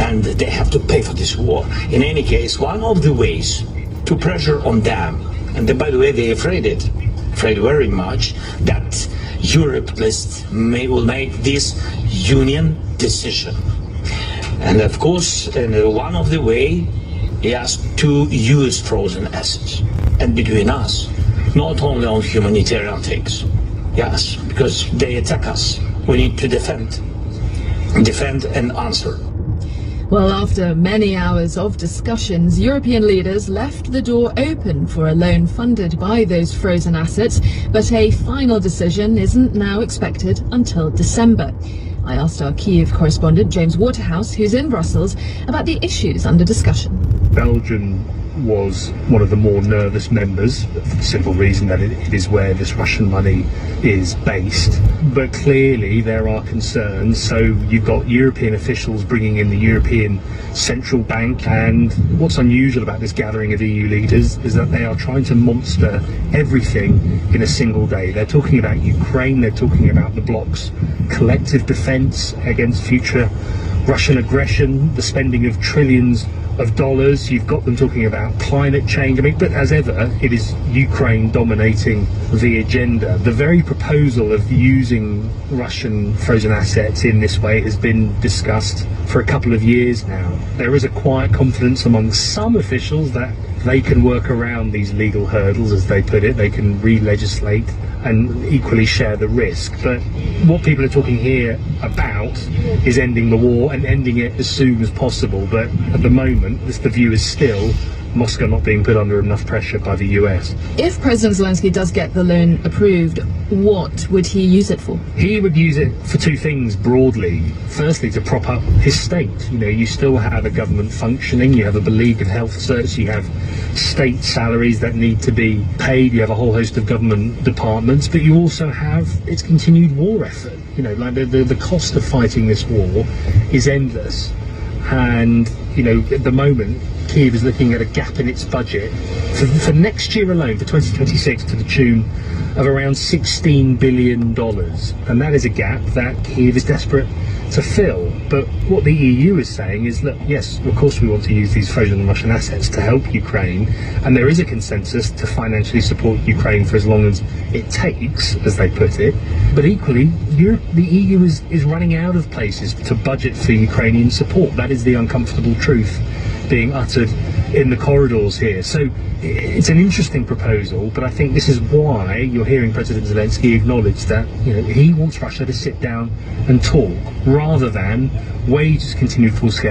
and they have to pay for this war. In any case, one of the ways to pressure on them, and by the way, they're afraid very much, that Europe will make this union decision. And of course, one of the way is to use frozen assets. And between us, not only on humanitarian things, yes, because they attack us. We need to defend and answer. Well, after many hours of discussions, European leaders left the door open for a loan funded by those frozen assets, but a final decision isn't now expected until December. I asked our Kyiv correspondent, James Waterhouse, who's in Brussels, about the issues under discussion. Belgium was one of the more nervous members, for the simple reason that it is where this Russian money is based. But clearly there are concerns, so you've got European officials bringing in the European Central Bank, and what's unusual about this gathering of EU leaders is that they are trying to monster everything in a single day. They're talking about Ukraine, they're talking about the bloc's collective defence against future Russian aggression, the spending of trillions of dollars. You've got them talking about climate change. I mean, but as ever, it is Ukraine dominating the agenda. The very proposal of using Russian frozen assets in this way has been discussed for a couple of years now. There is a quiet confidence among some officials that they can work around these legal hurdles, as they put it. They can re-legislate and equally share the risk. But what people are talking here about is ending the war and ending it as soon as possible. But at the moment, the view is still Moscow not being put under enough pressure by the US. If President Zelensky does get the loan approved, what would he use it for? He would use it for two things broadly. Firstly, to prop up his state. You know, you still have a government functioning, you have a beleaguered health service, you have state salaries that need to be paid, you have a whole host of government departments, but you also have its continued war effort. You know, like the cost of fighting this war is endless. And, you know, at the moment, Kyiv is looking at a gap in its budget for next year alone, for 2026, to the tune of around $16 billion. And that is a gap that Kyiv is desperate to fill. But what the EU is saying is, look, yes, of course we want to use these frozen Russian assets to help Ukraine, and there is a consensus to financially support Ukraine for as long as it takes, as they put it. But equally, the EU is running out of places to budget for Ukrainian support. That is the uncomfortable truth being uttered in the corridors here. So it's an interesting proposal, but I think this is why you're hearing President Zelensky acknowledge that, you know, he wants Russia to sit down and talk rather than wage continued full-scale